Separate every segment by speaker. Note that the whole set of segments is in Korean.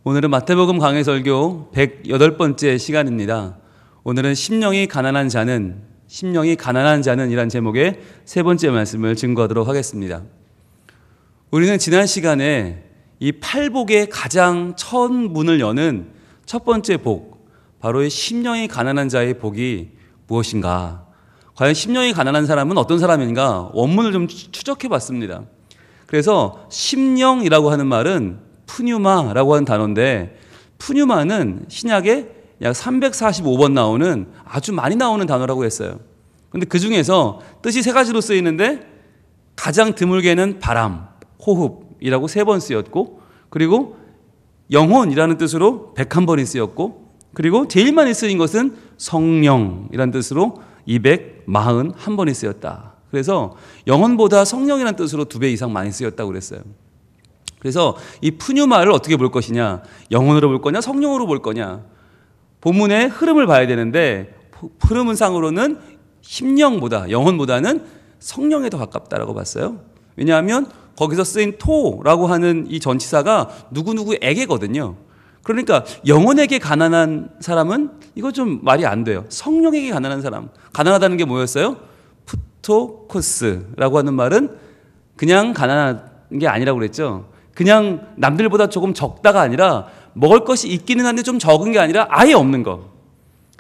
Speaker 1: 오늘은 마태복음 강해 설교 108번째 시간입니다. 오늘은 심령이 가난한 자는 이란 제목의 세 번째 말씀을 증거하도록 하겠습니다. 우리는 지난 시간에 이 팔복의 가장 첫 문을 여는 첫 번째 복, 바로 이 심령이 가난한 자의 복이 무엇인가? 과연 심령이 가난한 사람은 어떤 사람인가? 원문을 좀 추적해 봤습니다. 그래서 심령이라고 하는 말은 푸뉴마라고 하는 단어인데, 푸뉴마는 신약에 약 345번 나오는 아주 많이 나오는 단어라고 했어요. 근데 그 중에서 뜻이 세 가지로 쓰이는데, 가장 드물게는 바람, 호흡이라고 3번 쓰였고, 그리고 영혼이라는 뜻으로 101번이 쓰였고, 그리고 제일 많이 쓰인 것은 성령이라는 뜻으로 241번이 쓰였다. 그래서 영혼보다 성령이라는 뜻으로 2배 이상 많이 쓰였다고 그랬어요. 그래서 이 푸뉴마를 어떻게 볼 것이냐, 영혼으로 볼 거냐, 성령으로 볼 거냐, 본문의 흐름을 봐야 되는데, 흐름상으로는 심령보다, 영혼보다는 성령에 더 가깝다라고 봤어요. 왜냐하면 거기서 쓰인 토라고 하는 이 전치사가 누구누구에게거든요. 그러니까 영혼에게 가난한 사람은 이거 좀 말이 안 돼요. 성령에게 가난한 사람, 가난하다는 게 뭐였어요? 푸토코스라고 하는 말은 그냥 가난한 게 아니라고 그랬죠. 그냥 남들보다 조금 적다가 아니라, 먹을 것이 있기는 한데 좀 적은 게 아니라 아예 없는 거,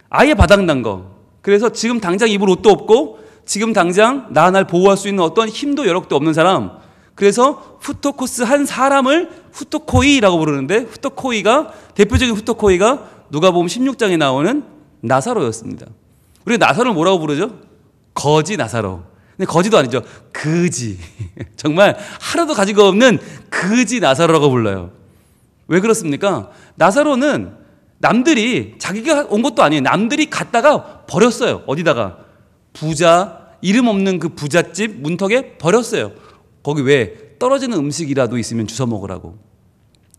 Speaker 1: 아예 바닥난 거. 그래서 지금 당장 입을 옷도 없고, 지금 당장 날 보호할 수 있는 어떤 힘도 여력도 없는 사람. 그래서 후토코스 한 사람을 후토코이라고 부르는데, 후토코이가, 대표적인 후토코이가 누가복음 16장에 나오는 나사로였습니다. 우리가 나사로를 뭐라고 부르죠? 거지 나사로. 근데 거지도 아니죠. 그지. 정말 하나도 가지고 없는 그지 나사로라고 불러요. 왜 그렇습니까? 나사로는 남들이, 자기가 온 것도 아니에요. 남들이 갔다가 버렸어요. 어디다가? 부자, 이름 없는 그 부잣집 문턱에 버렸어요. 거기 왜? 떨어지는 음식이라도 있으면 주워 먹으라고.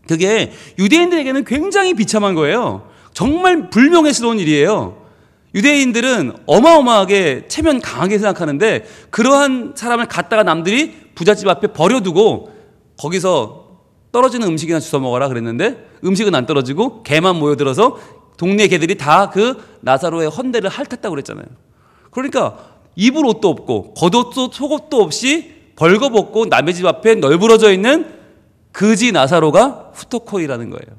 Speaker 1: 그게 유대인들에게는 굉장히 비참한 거예요. 정말 불명예스러운 일이에요. 유대인들은 어마어마하게 체면 강하게 생각하는데, 그러한 사람을 갖다가 남들이 부잣집 앞에 버려두고 거기서 떨어지는 음식이나 주워 먹어라 그랬는데, 음식은 안 떨어지고 개만 모여들어서 동네 개들이 다 그 나사로의 헌대를 핥았다고 그랬잖아요. 그러니까 입을 옷도 없고 겉옷도 속옷도 없이 벌거벗고 남의 집 앞에 널브러져 있는 그지 나사로가 후토코이라는 거예요.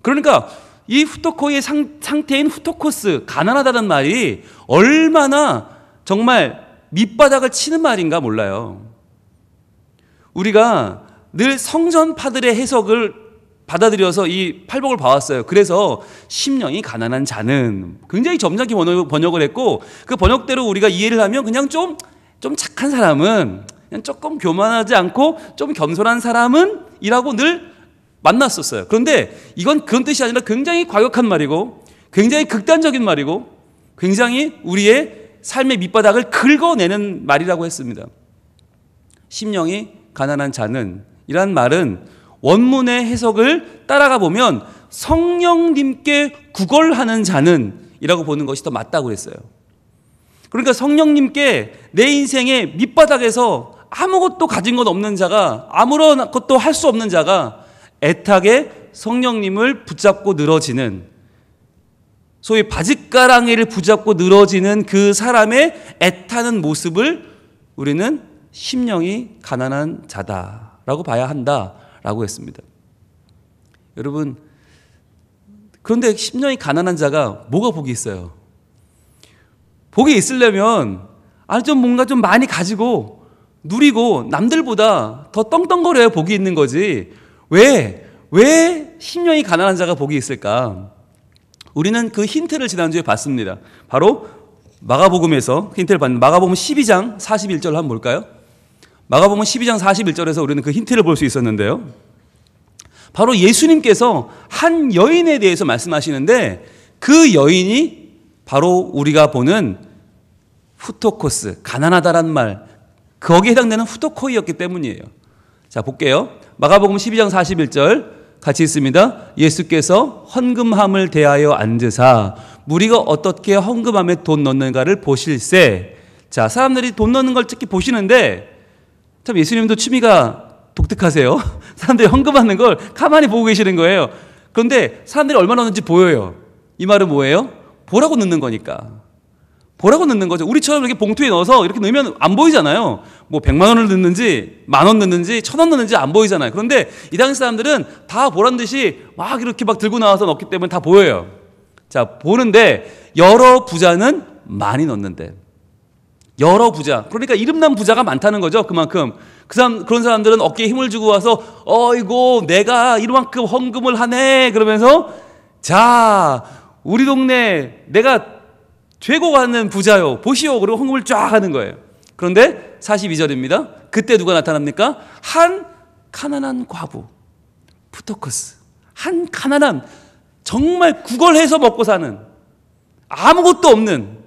Speaker 1: 그러니까 이 후토코이의 상태인 후토코스, 가난하다는 말이 얼마나 정말 밑바닥을 치는 말인가 몰라요. 우리가 늘 성전파들의 해석을 받아들여서 이 팔복을 봐왔어요. 그래서 심령이 가난한 자는 굉장히 점잖게 번역을 했고, 그 번역대로 우리가 이해를 하면 그냥 좀 착한 사람은, 그냥 조금 교만하지 않고 좀 겸손한 사람은 이라고 늘 만났었어요. 그런데 이건 그런 뜻이 아니라 굉장히 과격한 말이고, 굉장히 극단적인 말이고, 굉장히 우리의 삶의 밑바닥을 긁어내는 말이라고 했습니다. 심령이 가난한 자는, 이란 말은 원문의 해석을 따라가 보면 성령님께 구걸하는 자는 이라고 보는 것이 더 맞다고 그랬어요. 그러니까 성령님께 내 인생의 밑바닥에서 아무것도 가진 것 없는 자가, 아무런 것도 할 수 없는 자가 애타게 성령님을 붙잡고 늘어지는, 소위 바짓가랑이를 붙잡고 늘어지는 그 사람의 애타는 모습을 우리는 심령이 가난한 자다라고 봐야 한다라고 했습니다. 여러분, 그런데 심령이 가난한 자가 뭐가 복이 있어요? 복이 있으려면 좀 뭔가 좀 많이 가지고 누리고 남들보다 더 떵떵거려야 복이 있는 거지. 왜 심령이 가난한 자가 복이 있을까? 우리는 그 힌트를 지난주에 봤습니다. 바로 마가복음에서 힌트를 받는, 마가복음 12장 41절 한번 볼까요? 마가복음 12장 41절에서 우리는 그 힌트를 볼 수 있었는데요. 바로 예수님께서 한 여인에 대해서 말씀하시는데, 그 여인이 바로 우리가 보는 후토코스, 가난하다란 말, 거기에 해당되는 후토코이였기 때문이에요. 자, 볼게요. 마가복음 12장 41절 같이 있습니다. 예수께서 헌금함을 대하여 앉으사 무리가 어떻게 헌금함에 돈 넣는가를 보실세. 자, 사람들이 돈 넣는 걸 특히 보시는데, 참 예수님도 취미가 독특하세요. 사람들이 헌금하는 걸 가만히 보고 계시는 거예요. 그런데 사람들이 얼마 넣는지 보여요. 이 말은 뭐예요? 보라고 넣는 거니까. 보라고 넣는 거죠. 우리처럼 이렇게 봉투에 넣어서 이렇게 넣으면 안 보이잖아요. 뭐 100만 원을 넣는지 10,000원 넣는지 1,000원 넣는지 안 보이잖아요. 그런데 이 당시 사람들은 다 보란 듯이 막 이렇게 막 들고 나와서 넣기 때문에 다 보여요. 자, 보는데 여러 부자는 많이 넣는데, 여러 부자, 그러니까 이름난 부자가 많다는 거죠. 그만큼 그런 사람들은 어깨에 힘을 주고 와서 어이고 내가 이만큼 헌금을 하네 그러면서, 자 우리 동네 내가 최고 하는 부자요 보시오, 그리고 헌금을 쫙 하는 거예요. 그런데 42절입니다. 그때 누가 나타납니까? 한 가난한 과부, 푸토커스, 한 가난한, 정말 구걸해서 먹고 사는, 아무것도 없는,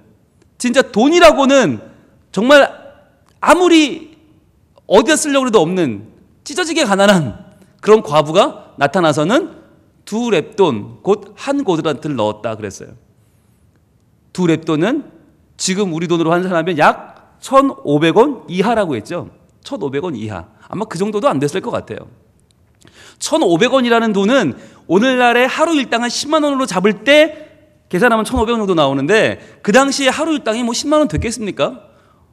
Speaker 1: 진짜 돈이라고는 정말 아무리 어디다 쓰려고 해도 없는 찢어지게 가난한 그런 과부가 나타나서는 2렙돈, 곧 한 고드란트를 넣었다 그랬어요. 2렙돈은 지금 우리 돈으로 환산하면 약 1,500원 이하라고 했죠. 1,500원 이하. 아마 그 정도도 안 됐을 것 같아요. 1,500원이라는 돈은 오늘날의 하루 일당을 10만 원으로 잡을 때 계산하면 1,500원 정도 나오는데, 그 당시에 하루 일당이 뭐 10만 원 됐겠습니까?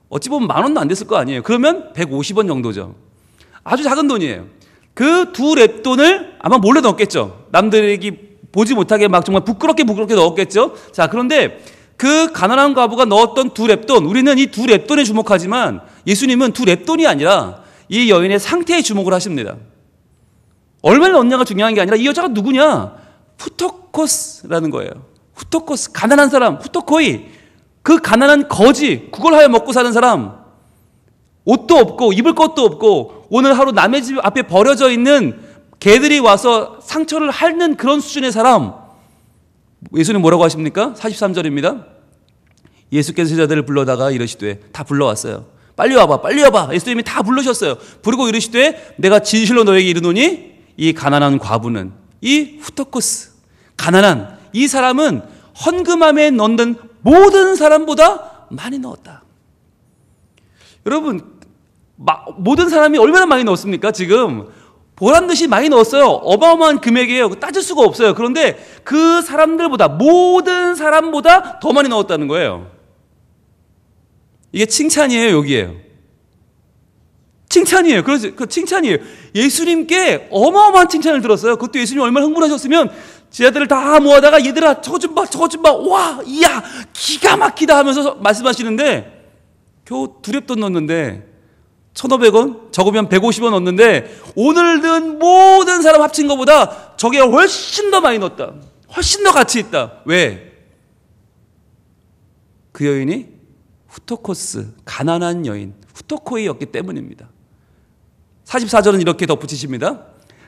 Speaker 1: 어찌 보면 10,000원도 안 됐을 거 아니에요. 그러면 150원 정도죠. 아주 작은 돈이에요. 그 2렙돈을 아마 몰래 넣었겠죠. 남들에게 보지 못하게 막 정말 부끄럽게 넣었겠죠. 자, 그런데 그 가난한 과부가 넣었던 2렙돈, 우리는 이 2렙돈에 주목하지만 예수님은 2렙돈이 아니라 이 여인의 상태에 주목을 하십니다. 얼마나 넣냐가 중요한 게 아니라 이 여자가 누구냐? 후토코스라는 거예요. 후토코스, 가난한 사람, 후토코이, 그 가난한 거지, 구걸하여 먹고 사는 사람, 옷도 없고 입을 것도 없고 오늘 하루 남의 집 앞에 버려져 있는 개들이 와서 상처를 핥는 그런 수준의 사람. 예수님 뭐라고 하십니까? 43절입니다. 예수께서 제자들을 불러다가 이르시되, 다 불러왔어요. 빨리 와봐, 빨리 와봐. 예수님이 다 부르셨어요. 부르고 이르시되, 내가 진실로 너에게 이르노니 이 가난한 과부는, 이 후토코스, 가난한 이 사람은 헌금함에 넣는 모든 사람보다 많이 넣었다. 여러분, 모든 사람이 얼마나 많이 넣었습니까? 지금 보란 듯이 많이 넣었어요. 어마어마한 금액이에요. 따질 수가 없어요. 그런데 그 사람들보다, 모든 사람보다 더 많이 넣었다는 거예요. 이게 칭찬이에요, 여기에요. 칭찬이에요. 그래서 그 칭찬이에요. 예수님께 어마어마한 칭찬을 들었어요. 그것도 예수님 얼마나 흥분하셨으면 제자들을 다 모아다가, 얘들아 저거 좀 봐, 저거 좀 봐, 와, 이야, 기가 막히다 하면서 말씀하시는데, 겨우 2렙돈 넣었는데 1,500원? 적으면 150원 넣었는데 오늘 든 모든 사람 합친 것보다 저게 훨씬 더 많이 넣었다. 훨씬 더 가치 있다. 왜? 그 여인이 후토코스, 가난한 여인, 후토코이였기 때문입니다. 44절은 이렇게 덧붙이십니다.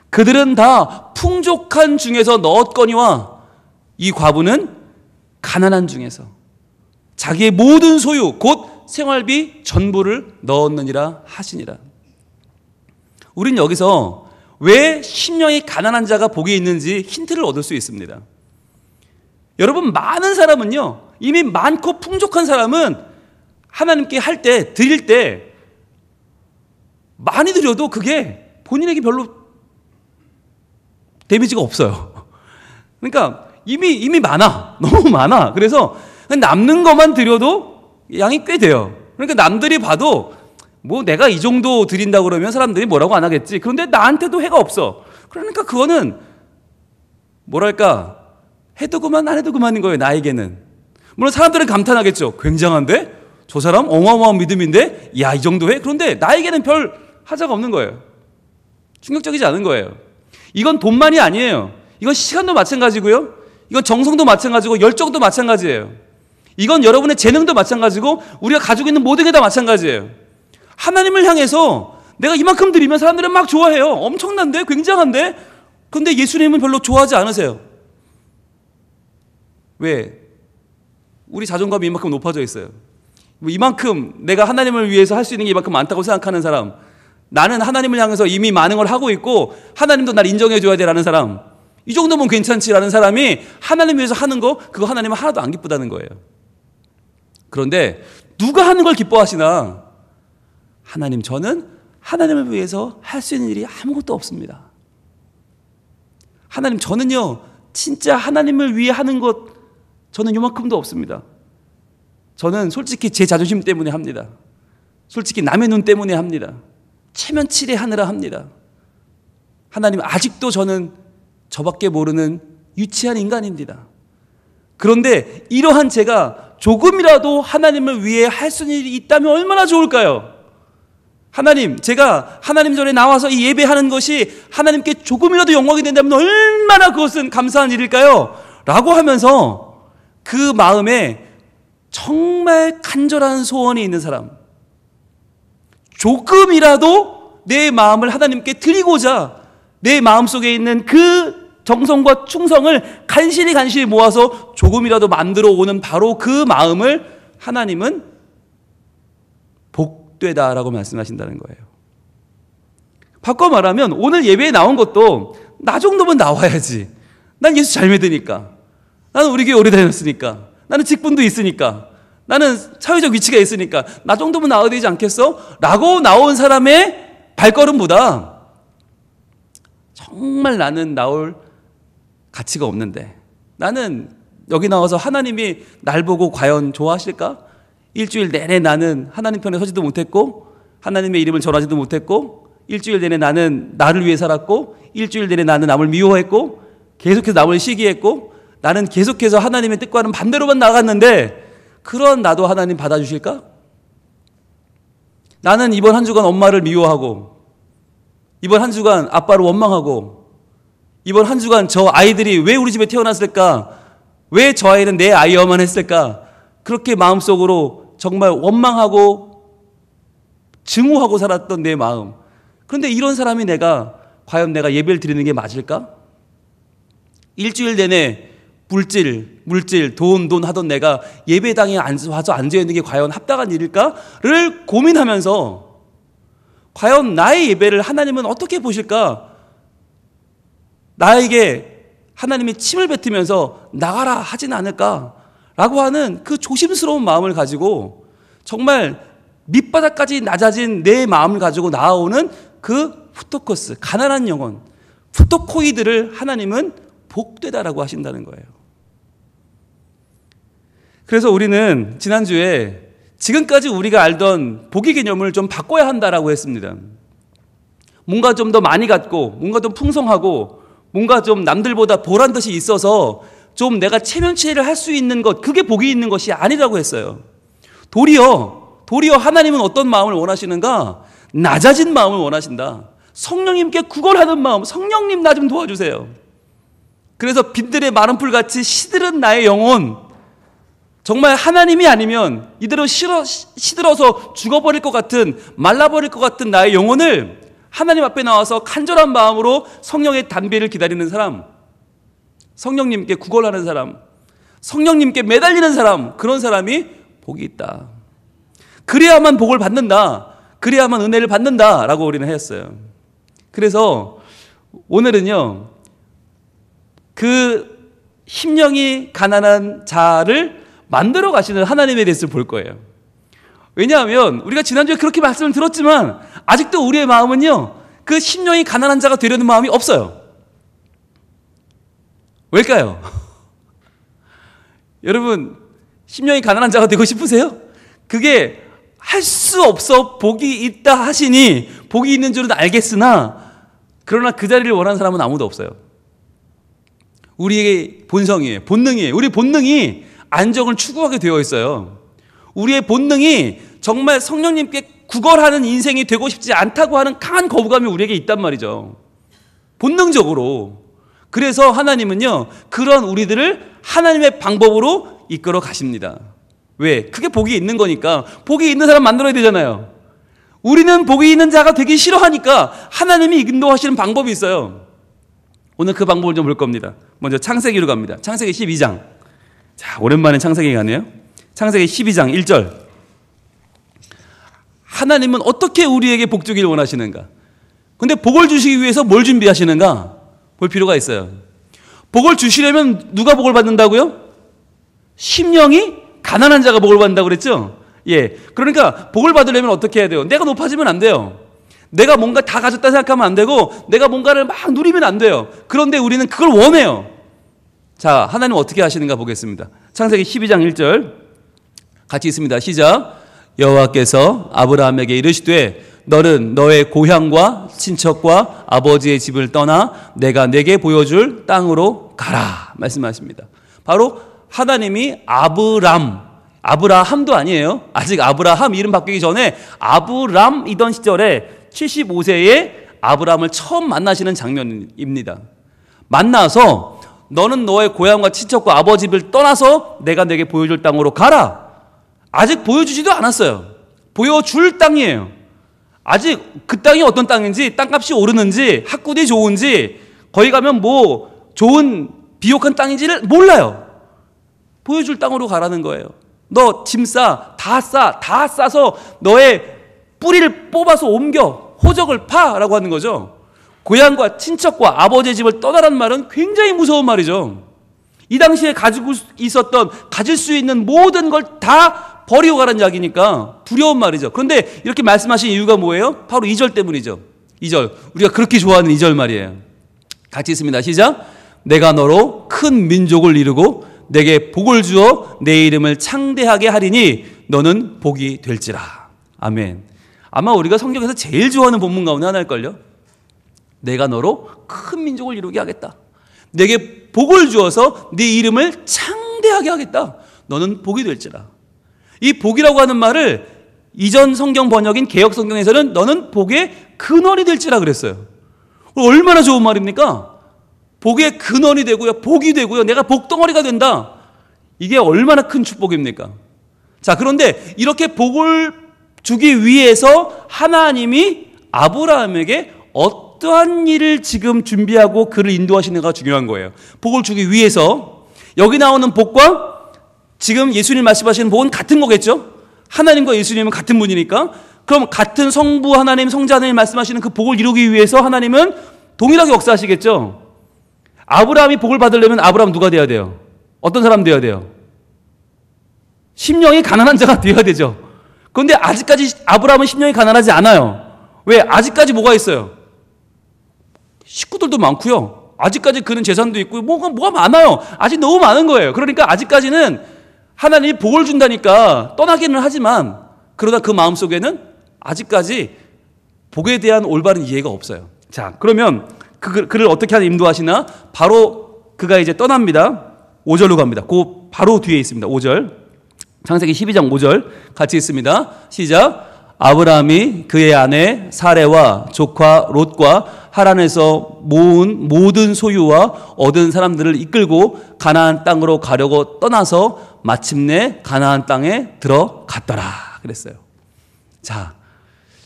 Speaker 1: 그들은 다 풍족한 중에서 넣었거니와 이 과부는 가난한 중에서 자기의 모든 소유, 곧 생활비 전부를 넣었느니라 하시니라. 우린 여기서 왜 심령이 가난한 자가 복이 있는지 힌트를 얻을 수 있습니다. 여러분, 많은 사람은요, 이미 많고 풍족한 사람은 하나님께 할 때, 드릴 때 많이 드려도 그게 본인에게 별로 데미지가 없어요. 그러니까 이미 많아. 너무 많아. 그래서 남는 것만 드려도 양이 꽤 돼요. 그러니까 남들이 봐도 뭐 내가 이 정도 드린다고 그러면 사람들이 뭐라고 안 하겠지. 그런데 나한테도 해가 없어. 그러니까 그거는 뭐랄까, 해도 그만 안 해도 그만인 거예요, 나에게는. 물론 사람들은 감탄하겠죠. 굉장한데? 저 사람 어마어마한 믿음인데? 야, 이 정도 해? 그런데 나에게는 별 하자가 없는 거예요. 충격적이지 않은 거예요. 이건 돈만이 아니에요. 이건 시간도 마찬가지고요. 이건 정성도 마찬가지고 열정도 마찬가지예요. 이건 여러분의 재능도 마찬가지고 우리가 가지고 있는 모든 게 다 마찬가지예요. 하나님을 향해서 내가 이만큼 드리면 사람들은 막 좋아해요. 엄청난데? 굉장한데? 그런데 예수님은 별로 좋아하지 않으세요. 왜? 우리 자존감이 이만큼 높아져 있어요. 이만큼 내가 하나님을 위해서 할 수 있는 게 이만큼 많다고 생각하는 사람, 나는 하나님을 향해서 이미 많은 걸 하고 있고 하나님도 날 인정해 줘야 돼라는 사람, 이 정도면 괜찮지라는 사람이 하나님 위해서 하는 거, 그거 하나님은 하나도 안 기쁘다는 거예요. 그런데 누가 하는 걸 기뻐하시나? 하나님, 저는 하나님을 위해서 할 수 있는 일이 아무것도 없습니다. 하나님, 저는요, 진짜 하나님을 위해 하는 것, 저는 요만큼도 없습니다. 저는 솔직히 제 자존심 때문에 합니다. 솔직히 남의 눈 때문에 합니다. 체면치레하느라 합니다. 하나님, 아직도 저는 저밖에 모르는 유치한 인간입니다. 그런데 이러한 제가 조금이라도 하나님을 위해 할 수 있는 일이 있다면 얼마나 좋을까요? 하나님, 제가 하나님 전에 나와서 이 예배하는 것이 하나님께 조금이라도 영광이 된다면 얼마나 그것은 감사한 일일까요? 라고 하면서 그 마음에 정말 간절한 소원이 있는 사람, 조금이라도 내 마음을 하나님께 드리고자 내 마음속에 있는 그 정성과 충성을 간신히 모아서 조금이라도 만들어 오는 바로 그 마음을 하나님은 복되다라고 말씀하신다는 거예요. 바꿔 말하면 오늘 예배에 나온 것도 나 정도면 나와야지. 난 예수 잘 믿으니까. 나는 우리 교회 오래 다녔으니까. 나는 직분도 있으니까. 나는 사회적 위치가 있으니까. 나 정도면 나와야 되지 않겠어? 라고 나온 사람의 발걸음보다 정말 나는 나올 가치가 없는데, 나는 여기 나와서 하나님이 날 보고 과연 좋아하실까? 일주일 내내 나는 하나님 편에 서지도 못했고, 하나님의 이름을 전하지도 못했고, 일주일 내내 나는 나를 위해 살았고, 일주일 내내 나는 남을 미워했고, 계속해서 남을 시기했고, 나는 계속해서 하나님의 뜻과는 반대로만 나갔는데 그런 나도 하나님 받아주실까? 나는 이번 한 주간 엄마를 미워하고, 이번 한 주간 아빠를 원망하고, 이번 한 주간 저 아이들이 왜 우리 집에 태어났을까? 왜 저 아이는 내 아이여만 했을까? 그렇게 마음속으로 정말 원망하고 증오하고 살았던 내 마음. 그런데 이런 사람이 과연 내가 예배를 드리는 게 맞을까? 일주일 내내 물질, 돈 하던 내가 예배당에 와서 앉아있는 게 과연 합당한 일일까를 고민하면서 과연 나의 예배를 하나님은 어떻게 보실까? 나에게 하나님이 침을 뱉으면서 나가라 하진 않을까라고 하는 그 조심스러운 마음을 가지고 정말 밑바닥까지 낮아진 내 마음을 가지고 나아오는 그 푸토코스, 가난한 영혼, 푸토코이들을 하나님은 복되다라고 하신다는 거예요. 그래서 우리는 지난주에 지금까지 우리가 알던 복의 개념을 좀 바꿔야 한다라고 했습니다. 뭔가 좀 더 많이 갖고, 뭔가 좀 풍성하고, 뭔가 좀 남들보다 보란 듯이 있어서 좀 내가 체면치레를 할 수 있는 것, 그게 복이 있는 것이 아니라고 했어요. 도리어 하나님은 어떤 마음을 원하시는가? 낮아진 마음을 원하신다. 성령님께 구걸하는 마음, 성령님 나 좀 도와주세요. 그래서 빈들의 마른 풀같이 시들은 나의 영혼, 정말 하나님이 아니면 이대로 시들어서 죽어버릴 것 같은, 말라버릴 것 같은 나의 영혼을 하나님 앞에 나와서 간절한 마음으로 성령의 단비를 기다리는 사람, 성령님께 구걸하는 사람, 성령님께 매달리는 사람, 그런 사람이 복이 있다. 그래야만 복을 받는다. 그래야만 은혜를 받는다라고 우리는 했어요. 그래서 오늘은요, 그 심령이 가난한 자를 만들어 가시는 하나님에 대해서 볼 거예요. 왜냐하면 우리가 지난주에 그렇게 말씀을 들었지만 아직도 우리의 마음은요, 그 심령이 가난한 자가 되려는 마음이 없어요. 왜일까요? 여러분, 심령이 가난한 자가 되고 싶으세요? 그게 할 수 없어 복이 있다 하시니 복이 있는 줄은 알겠으나, 그러나 그 자리를 원하는 사람은 아무도 없어요. 우리의 본성이에요. 본능이에요. 우리 본능이 안정을 추구하게 되어 있어요. 우리의 본능이 정말 성령님께 구걸하는 인생이 되고 싶지 않다고 하는 강한 거부감이 우리에게 있단 말이죠. 본능적으로. 그래서 하나님은요, 그런 우리들을 하나님의 방법으로 이끌어 가십니다. 왜? 그게 복이 있는 거니까. 복이 있는 사람 만들어야 되잖아요. 우리는 복이 있는 자가 되기 싫어하니까 하나님이 인도하시는 방법이 있어요. 오늘 그 방법을 좀 볼 겁니다. 먼저 창세기로 갑니다. 창세기 12장. 자, 오랜만에 창세기 가네요. 창세기 12장 1절. 하나님은 어떻게 우리에게 복 주기를 원하시는가? 근데 복을 주시기 위해서 뭘 준비하시는가? 볼 필요가 있어요. 복을 주시려면 누가 복을 받는다고요? 심령이 가난한 자가 복을 받는다고 그랬죠? 예. 그러니까 복을 받으려면 어떻게 해야 돼요? 내가 높아지면 안 돼요. 내가 뭔가 다 가졌다 생각하면 안 되고 내가 뭔가를 막 누리면 안 돼요. 그런데 우리는 그걸 원해요. 자, 하나님 어떻게 하시는가 보겠습니다. 창세기 12장 1절 같이 있습니다. 시작. 여호와께서 아브라함에게 이르시되 너는 너의 고향과 친척과 아버지의 집을 떠나 내가 내게 보여줄 땅으로 가라 말씀하십니다. 바로 하나님이 아브라함도 아니에요. 아직 아브라함 이름 바뀌기 전에 아브람이던 시절에 75세에 아브라함을 처음 만나시는 장면입니다. 만나서 너는 너의 고향과 친척과 아버지 집을 떠나서 내가 내게 보여줄 땅으로 가라. 아직 보여주지도 않았어요. 보여줄 땅이에요. 아직 그 땅이 어떤 땅인지, 땅값이 오르는지, 학군이 좋은지, 거기 가면 뭐 좋은 비옥한 땅인지를 몰라요. 보여줄 땅으로 가라는 거예요. 너 짐 싸, 다 싸서 너의 뿌리를 뽑아서 ом겨, 호적을 파라고 하는 거죠. 고향과 친척과 아버지의 집을 떠나라는 말은 굉장히 무서운 말이죠. 이 당시에 가지고 있었던, 가질 수 있는 모든 걸 다 버리고 가라는 이야기니까 두려운 말이죠. 그런데 이렇게 말씀하신 이유가 뭐예요? 바로 2절 때문이죠. 2절. 우리가 그렇게 좋아하는 2절 말이에요. 같이 있습니다. 시작. 내가 너로 큰 민족을 이루고 내게 복을 주어 내 이름을 창대하게 하리니 너는 복이 될지라. 아멘. 아마 우리가 성경에서 제일 좋아하는 본문 가운데 하나일걸요. 내가 너로 큰 민족을 이루게 하겠다. 내게 복을 주어서 네 이름을 창대하게 하겠다. 너는 복이 될지라. 이 복이라고 하는 말을 이전 성경 번역인 개역 성경에서는 너는 복의 근원이 될지라 그랬어요. 얼마나 좋은 말입니까? 복의 근원이 되고요, 복이 되고요, 내가 복덩어리가 된다. 이게 얼마나 큰 축복입니까? 자, 그런데 이렇게 복을 주기 위해서 하나님이 아브라함에게 어떠한 일을 지금 준비하고 그를 인도하시는가가 중요한 거예요. 복을 주기 위해서 여기 나오는 복과 지금 예수님 말씀하시는 복은 같은 거겠죠? 하나님과 예수님은 같은 분이니까. 그럼 같은 성부 하나님, 성자 하나님 말씀하시는 그 복을 이루기 위해서 하나님은 동일하게 역사하시겠죠? 아브라함이 복을 받으려면 아브라함 누가 돼야 돼요? 어떤 사람 돼야 돼요? 심령이 가난한 자가 돼야 되죠. 그런데 아직까지 아브라함은 심령이 가난하지 않아요. 왜? 아직까지 뭐가 있어요? 식구들도 많고요. 아직까지 그는 재산도 있고 뭐가 많아요. 아직 너무 많은 거예요. 그러니까 아직까지는 하나님이 복을 준다니까 떠나기는 하지만 그러다 그 마음속에는 아직까지 복에 대한 올바른 이해가 없어요. 자, 그러면 그를 어떻게 하나 인도하시나? 바로 그가 이제 떠납니다. 5절로 갑니다. 그 바로 뒤에 있습니다. 5절. 창세기 12장 5절 같이 있습니다. 시작. 아브라함이 그의 아내 사레와 조카 롯과 하란에서 모은 모든 소유와 얻은 사람들을 이끌고 가나안 땅으로 가려고 떠나서 마침내 가나안 땅에 들어갔더라 그랬어요. 자,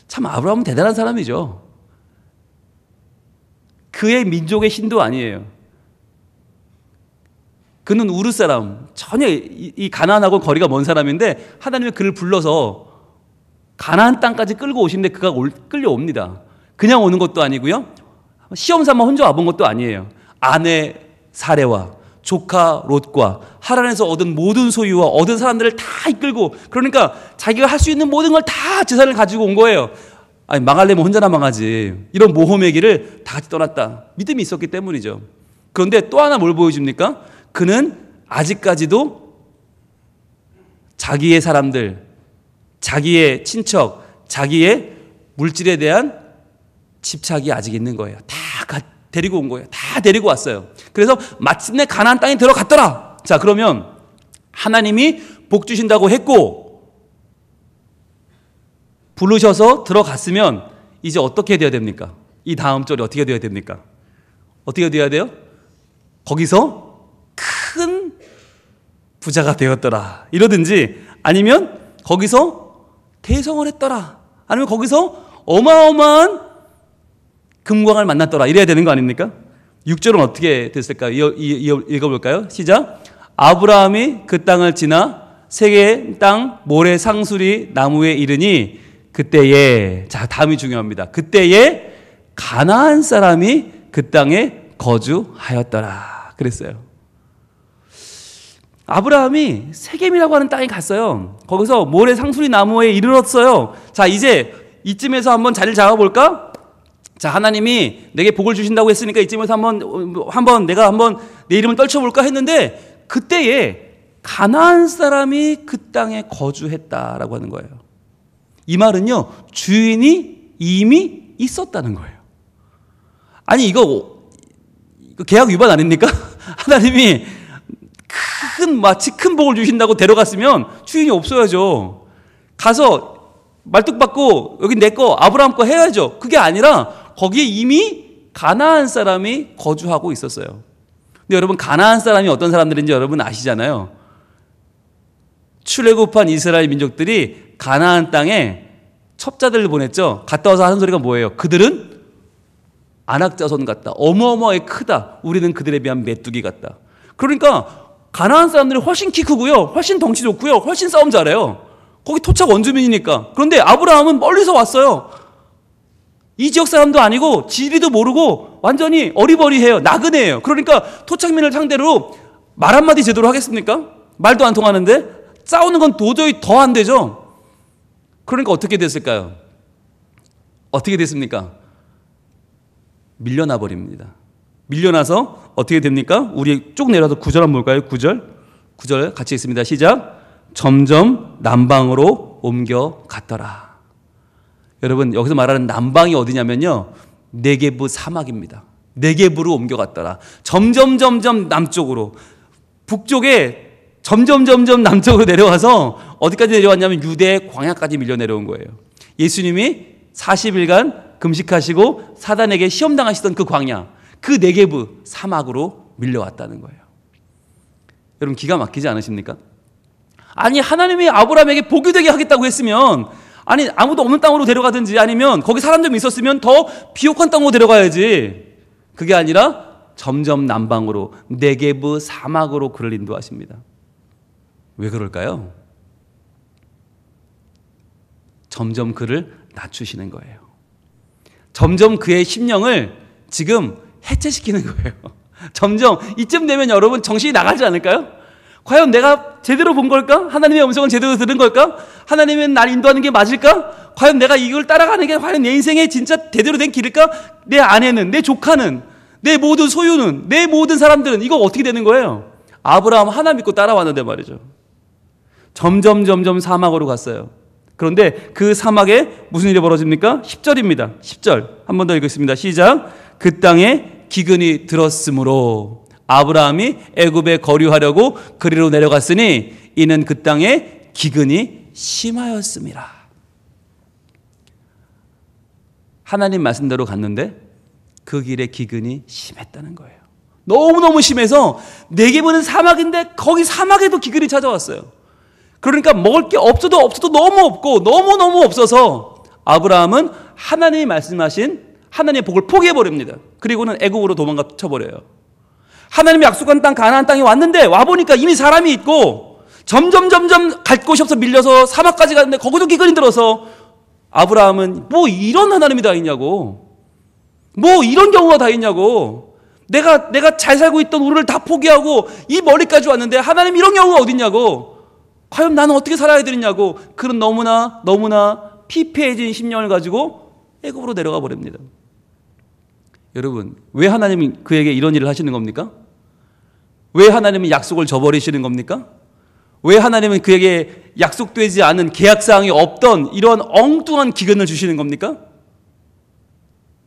Speaker 1: 참 아브라함은 대단한 사람이죠. 그의 민족의 신도 아니에요. 그는 우르 사람, 전혀 이 가나안하고 거리가 먼 사람인데 하나님이 그를 불러서 가나안 땅까지 끌고 오시는데 그가 끌려옵니다. 그냥 오는 것도 아니고요. 시험 삼아 혼자 와본 것도 아니에요. 아내 사레와 조카 롯과 하란에서 얻은 모든 소유와 얻은 사람들을 다 이끌고, 그러니까 자기가 할 수 있는 모든 걸 다 재산을 가지고 온 거예요. 아니, 망하려면 혼자나 망하지. 이런 모험의 길을 다 같이 떠났다. 믿음이 있었기 때문이죠. 그런데 또 하나 뭘 보여줍니까? 그는 아직까지도 자기의 사람들, 자기의 친척, 자기의 물질에 대한 집착이 아직 있는 거예요. 다 데리고 온 거예요. 다 데리고 왔어요. 그래서 마침내 가나안 땅에 들어갔더라. 자, 그러면 하나님이 복 주신다고 했고 부르셔서 들어갔으면 이제 어떻게 돼야 됩니까? 이 다음 절이 어떻게 돼야 됩니까? 어떻게 돼야 돼요? 거기서 큰 부자가 되었더라 이러든지, 아니면 거기서 대성을 했더라, 아니면 거기서 어마어마한 금광을 만났더라 이래야 되는 거 아닙니까? 6절은 어떻게 됐을까요? 읽어볼까요? 시작. 아브라함이 그 땅을 지나 세계 땅 모래 상수리 나무에 이르니 그때에, 자, 다음이 중요합니다. 그때에 가나안 사람이 그 땅에 거주하였더라 그랬어요. 아브라함이 세겜이라고 하는 땅에 갔어요. 거기서 모래 상수리 나무에 이르렀어요. 자, 이제 이쯤에서 한번 자리를 잡아볼까? 자, 하나님이 내게 복을 주신다고 했으니까 이쯤에서 내가 한번 내 이름을 떨쳐볼까 했는데 그때에 가나안 사람이 그 땅에 거주했다라고 하는 거예요. 이 말은요, 주인이 이미 있었다는 거예요. 아니, 이거 계약 위반 아닙니까? 하나님이 마치 큰 복을 주신다고 데려갔으면 주인이 없어야죠. 가서 말뚝박고 여기 내 거, 아브라함 거 해야죠. 그게 아니라 거기에 이미 가나안 사람이 거주하고 있었어요. 근데 여러분, 가나안 사람이 어떤 사람들인지 여러분 아시잖아요. 출애굽한 이스라엘 민족들이 가나안 땅에 첩자들을 보냈죠. 갔다 와서 하는 소리가 뭐예요? 그들은 안악자손 같다. 어마어마하게 크다. 우리는 그들에 비한 메뚜기 같다. 그러니까 가나안 사람들이 훨씬 키 크고요, 훨씬 덩치 좋고요, 훨씬 싸움 잘해요. 거기 토착 원주민이니까. 그런데 아브라함은 멀리서 왔어요. 이 지역 사람도 아니고 지리도 모르고 완전히 어리버리해요. 나그네예요. 그러니까 토착민을 상대로 말 한마디 제대로 하겠습니까? 말도 안 통하는데 싸우는 건 도저히 더 안 되죠. 그러니까 어떻게 됐을까요? 어떻게 됐습니까? 밀려나 버립니다. 밀려나서 어떻게 됩니까? 우리 쭉 내려서 9절 한번 볼까요? 9절 같이 있습니다. 시작. 점점 남방으로 옮겨갔더라. 여러분, 여기서 말하는 남방이 어디냐면요, 네게브 사막입니다. 네게브로 옮겨갔더라. 점점 남쪽으로, 북쪽에 점점 남쪽으로 내려와서 어디까지 내려왔냐면 유대 광야까지 밀려 내려온 거예요. 예수님이 40일간 금식하시고 사단에게 시험당하시던 그 광야, 그 네게브 사막으로 밀려왔다는 거예요. 여러분, 기가 막히지 않으십니까? 아니, 하나님이 아브라함에게 복이 되게 하겠다고 했으면, 아니, 아무도 없는 땅으로 데려가든지 아니면 거기 사람 좀 있었으면 더 비옥한 땅으로 데려가야지. 그게 아니라 점점 남방으로 네게브 사막으로 그를 인도하십니다. 왜 그럴까요? 점점 그를 낮추시는 거예요. 점점 그의 심령을 지금 해체시키는 거예요. 점점 이쯤 되면 여러분 정신이 나가지 않을까요? 과연 내가 제대로 본 걸까? 하나님의 음성은 제대로 들은 걸까? 하나님은 날 인도하는 게 맞을까? 과연 내가 이걸 따라가는 게 과연 내 인생에 진짜 제대로 된 길일까? 내 아내는, 내 조카는, 내 모든 소유는, 내 모든 사람들은 이거 어떻게 되는 거예요? 아브라함 하나 믿고 따라왔는데 말이죠. 점점 사막으로 갔어요. 그런데 그 사막에 무슨 일이 벌어집니까? 10절입니다. 10절 한 번 더 읽겠습니다. 시작. 그 땅에 기근이 들었으므로 아브라함이 애굽에 거류하려고 그리로 내려갔으니 이는 그 땅에 기근이 심하였음이라. 하나님 말씀대로 갔는데 그 길에 기근이 심했다는 거예요. 너무너무 심해서 네게브는 사막인데 거기 사막에도 기근이 찾아왔어요. 그러니까 먹을 게 없어도 너무 없고 너무너무 없어서 아브라함은 하나님이 말씀하신 하나님의 복을 포기해버립니다. 그리고는 애국으로 도망쳐버려요. 하나님이 약속한 땅 가나안 땅에 왔는데 와보니까 이미 사람이 있고 점점 갈 곳이 없어 밀려서 사막까지 갔는데 거기도 기근이 들어서 아브라함은 뭐 이런 하나님이 다 있냐고, 뭐 이런 경우가 다 있냐고, 내가 잘 살고 있던 우리를 다 포기하고 이 머리까지 왔는데 하나님 이런 경우가 어딨냐고, 과연 나는 어떻게 살아야 되느냐고, 그런 너무나 피폐해진 심령을 가지고 애굽으로 내려가 버립니다. 여러분, 왜 하나님이 그에게 이런 일을 하시는 겁니까? 왜 하나님은 약속을 저버리시는 겁니까? 왜 하나님은 그에게 약속되지 않은 계약사항이 없던 이런 엉뚱한 기근을 주시는 겁니까?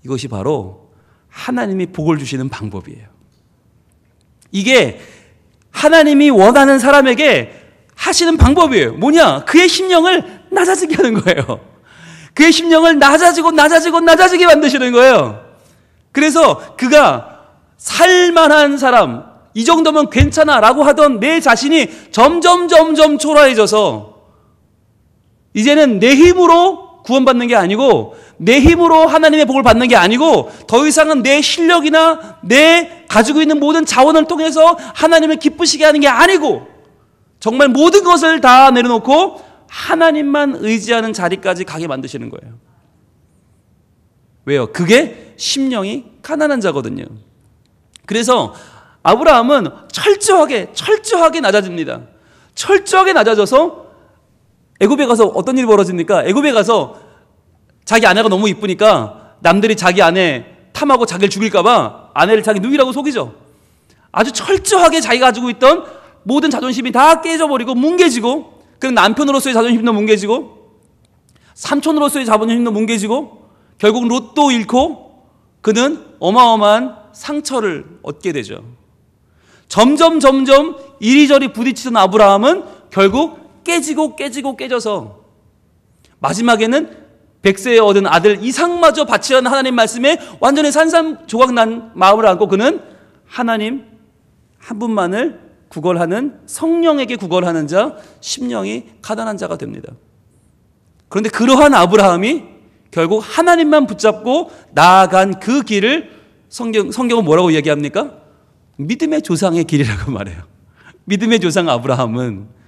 Speaker 1: 이것이 바로 하나님이 복을 주시는 방법이에요. 이게 하나님이 원하는 사람에게 하시는 방법이에요. 뭐냐? 그의 심령을 낮아지게 하는 거예요. 그의 심령을 낮아지게 만드시는 거예요. 그래서 그가 살만한 사람, 이 정도면 괜찮아 라고 하던 내 자신이 점점 초라해져서 이제는 내 힘으로 구원받는 게 아니고, 내 힘으로 하나님의 복을 받는 게 아니고, 더 이상은 내 실력이나 내 가지고 있는 모든 자원을 통해서 하나님을 기쁘시게 하는 게 아니고, 정말 모든 것을 다 내려놓고 하나님만 의지하는 자리까지 가게 만드시는 거예요. 왜요? 그게 심령이 가난한 자거든요. 그래서 아브라함은 철저하게 낮아집니다. 철저하게 낮아져서 애굽에 가서 어떤 일이 벌어집니까? 애굽에 가서 자기 아내가 너무 이쁘니까 남들이 자기 아내 탐하고 자기를 죽일까봐 아내를 자기 누이라고 속이죠. 아주 철저하게 자기가 가지고 있던 모든 자존심이 다 깨져버리고 뭉개지고, 그럼 남편으로서의 자존심도 뭉개지고 삼촌으로서의 자존심도 뭉개지고 결국 로또 잃고 그는 어마어마한 상처를 얻게 되죠. 점점 이리저리 부딪히던 아브라함은 결국 깨져서 마지막에는 백세에 얻은 아들 이삭마저 바치라는 하나님 말씀에 완전히 산산조각난 마음을 안고 그는 하나님 한 분만을 구걸하는, 성령에게 구걸하는 자, 심령이 가난한 자가 됩니다. 그런데 그러한 아브라함이 결국 하나님만 붙잡고 나아간 그 길을 성경은 뭐라고 얘기합니까? 믿음의 조상의 길이라고 말해요. 믿음의 조상 아브라함은,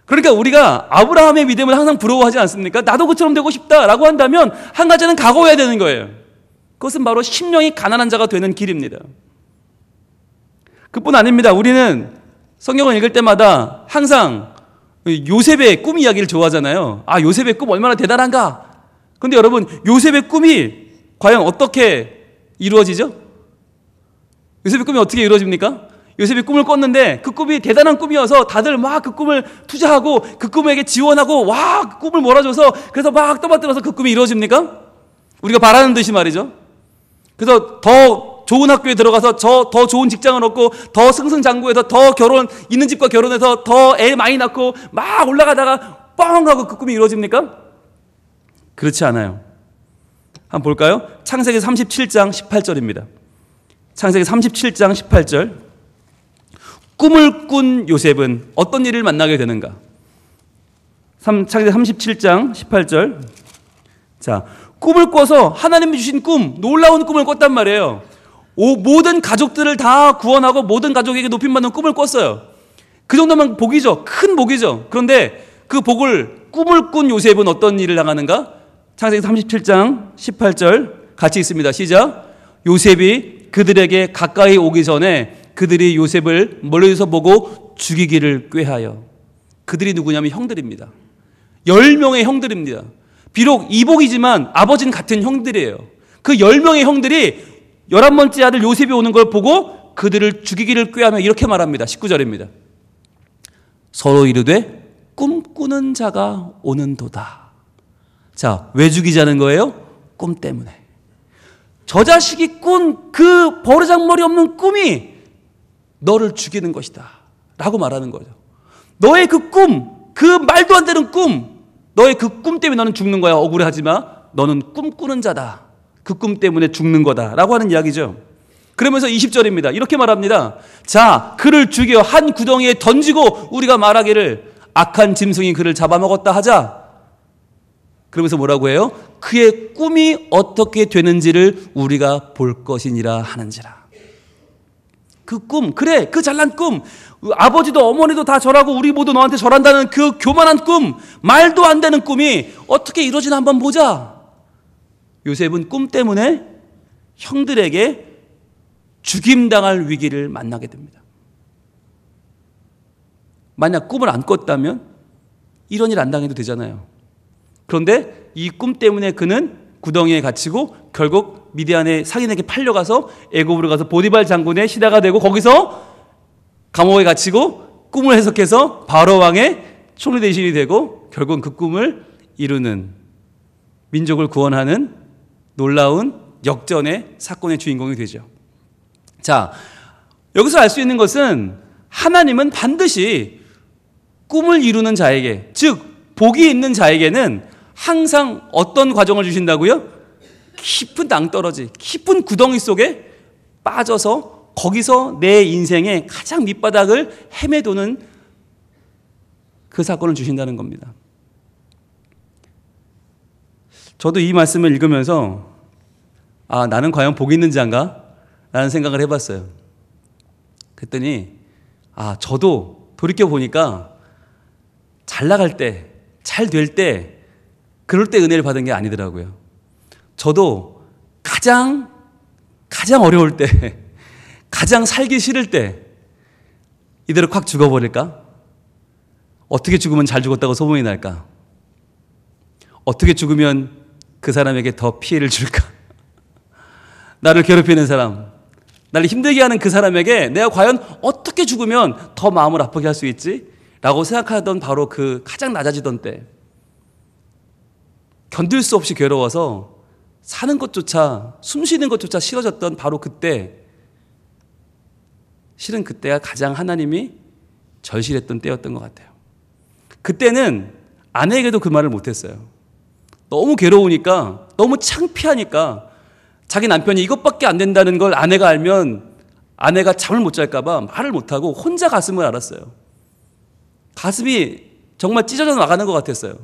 Speaker 1: 그러니까 우리가 아브라함의 믿음을 항상 부러워하지 않습니까? 나도 그처럼 되고 싶다라고 한다면 한 가지는 각오해야 되는 거예요. 그것은 바로 심령이 가난한 자가 되는 길입니다. 그뿐 아닙니다. 우리는 성경을 읽을 때마다 항상 요셉의 꿈 이야기를 좋아하잖아요. 아, 요셉의 꿈 얼마나 대단한가. 그런데 여러분, 요셉의 꿈이 과연 어떻게 이루어지죠? 요셉의 꿈이 어떻게 이루어집니까? 요셉이 꿈을 꿨는데 그 꿈이 대단한 꿈이어서 다들 막 그 꿈을 투자하고 그 꿈에게 지원하고 와, 그 꿈을 몰아줘서 그래서 막 떠받들어서 그 꿈이 이루어집니까? 우리가 바라는 듯이 말이죠. 그래서 더 좋은 학교에 들어가서 더 좋은 직장을 얻고 더 승승장구해서 더 있는 집과 결혼해서 더 애 많이 낳고 막 올라가다가 뻥 하고 그 꿈이 이루어집니까? 그렇지 않아요. 한번 볼까요? 창세기 37장 18절입니다. 창세기 37장 18절. 꿈을 꾼 요셉은 어떤 일을 만나게 되는가? 창세기 37장 18절. 자, 꿈을 꿔서 하나님이 주신 꿈, 놀라운 꿈을 꿨단 말이에요. 모든 가족들을 다 구원하고 모든 가족에게 높임받는 꿈을 꿨어요. 그 정도면 복이죠. 큰 복이죠. 그런데 그 꿈을 꾼 요셉은 어떤 일을 당하는가? 창세기 37장 18절 같이 있습니다. 시작. 요셉이 그들에게 가까이 오기 전에 그들이 요셉을 멀리서 보고 죽이기를 꾀하여. 그들이 누구냐면 형들입니다. 10명의 형들입니다. 비록 이복이지만 아버지는 같은 형들이에요. 그 10명의 형들이 11번째 아들 요셉이 오는 걸 보고 그들을 죽이기를 꾀하며 이렇게 말합니다. 19절입니다. 서로 이르되 꿈꾸는 자가 오는도다. 자, 왜 죽이자는 거예요? 꿈 때문에. 저 자식이 꾼 그 버르장머리 없는 꿈이 너를 죽이는 것이다 라고 말하는 거죠. 너의 그 꿈, 그 말도 안 되는 꿈, 너의 그 꿈 때문에 너는 죽는 거야. 억울해하지 마. 너는 꿈꾸는 자다. 그 꿈 때문에 죽는 거다 라고 하는 이야기죠. 그러면서 20절입니다. 이렇게 말합니다. 자, 그를 죽여 한 구덩이에 던지고 우리가 말하기를 악한 짐승이 그를 잡아먹었다 하자. 그러면서 뭐라고 해요? 그의 꿈이 어떻게 되는지를 우리가 볼 것이니라 하는지라. 그 꿈, 그래, 그 잘난 꿈, 아버지도 어머니도 다 절하고 우리 모두 너한테 절한다는 그 교만한 꿈, 말도 안 되는 꿈이 어떻게 이루어지나 한번 보자. 요셉은 꿈 때문에 형들에게 죽임당할 위기를 만나게 됩니다. 만약 꿈을 안 꿨다면 이런 일 안 당해도 되잖아요. 그런데 이 꿈 때문에 그는 구덩이에 갇히고 결국 미디안의 상인에게 팔려가서 애굽으로 가서 보디발 장군의 시다가 되고 거기서 감옥에 갇히고 꿈을 해석해서 바로 왕의 총리 대신이 되고 결국은 그 꿈을 이루는, 민족을 구원하는 놀라운 역전의 사건의 주인공이 되죠. 자, 여기서 알 수 있는 것은 하나님은 반드시 꿈을 이루는 자에게, 즉 복이 있는 자에게는 항상 어떤 과정을 주신다고요? 깊은 낭떠러지, 깊은 구덩이 속에 빠져서 거기서 내 인생의 가장 밑바닥을 헤매도는 그 사건을 주신다는 겁니다. 저도 이 말씀을 읽으면서 아, 나는 과연 복이 있는 자인가? 라는 생각을 해봤어요. 그랬더니 아, 저도 돌이켜보니까 잘 나갈 때, 잘 될 때, 그럴 때 은혜를 받은 게 아니더라고요. 저도 가장 어려울 때, 가장 살기 싫을 때 이대로 콱 죽어버릴까? 어떻게 죽으면 잘 죽었다고 소문이 날까? 어떻게 죽으면 그 사람에게 더 피해를 줄까? 나를 괴롭히는 사람, 나를 힘들게 하는 그 사람에게 내가 과연 어떻게 죽으면 더 마음을 아프게 할 수 있지? 라고 생각하던 바로 그 가장 낮아지던 때, 견딜 수 없이 괴로워서 사는 것조차, 숨 쉬는 것조차 싫어졌던 바로 그때, 실은 그때가 가장 하나님이 절실했던 때였던 것 같아요. 그때는 아내에게도 그 말을 못했어요. 너무 괴로우니까, 너무 창피하니까, 자기 남편이 이것밖에 안 된다는 걸 아내가 알면 아내가 잠을 못 잘까 봐 말을 못하고 혼자 가슴을 앓았어요. 가슴이 정말 찢어져 나가는 것 같았어요.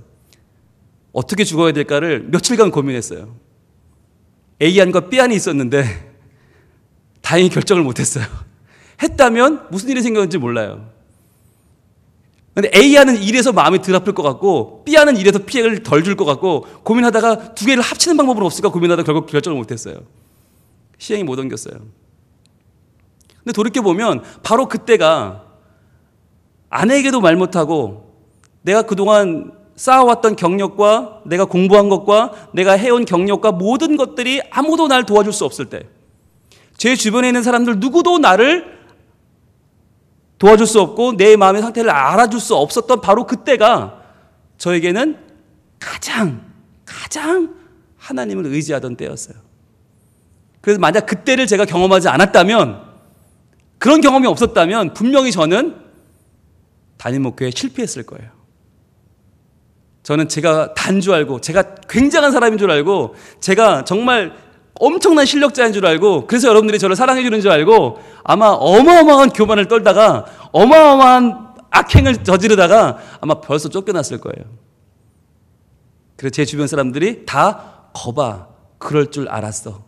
Speaker 1: 어떻게 죽어야 될까를 며칠간 고민했어요. A안과 B안이 있었는데 다행히 결정을 못했어요. 했다면 무슨 일이 생겼는지 몰라요. 근데 A안은 이래서 마음이 덜 아플 것 같고 B안은 이래서 피해를 덜 줄 것 같고 고민하다가 두 개를 합치는 방법은 없을까 고민하다가 결국 결정을 못했어요. 시행이 못 옮겼어요. 근데 돌이켜보면 바로 그때가 아내에게도 말 못하고 내가 그동안 쌓아왔던 경력과 내가 공부한 것과 내가 해온 경력과 모든 것들이 아무도 날 도와줄 수 없을 때, 제 주변에 있는 사람들 누구도 나를 도와줄 수 없고 내 마음의 상태를 알아줄 수 없었던 바로 그때가 저에게는 가장 하나님을 의지하던 때였어요. 그래서 만약 그때를 제가 경험하지 않았다면, 그런 경험이 없었다면 분명히 저는 담임 목회에 실패했을 거예요. 저는 제가 단 줄 알고, 제가 굉장한 사람인 줄 알고, 제가 정말 엄청난 실력자인 줄 알고, 그래서 여러분들이 저를 사랑해 주는 줄 알고 아마 어마어마한 교만을 떨다가 어마어마한 악행을 저지르다가 아마 벌써 쫓겨났을 거예요. 그래서 제 주변 사람들이 다 거봐, 그럴 줄 알았어,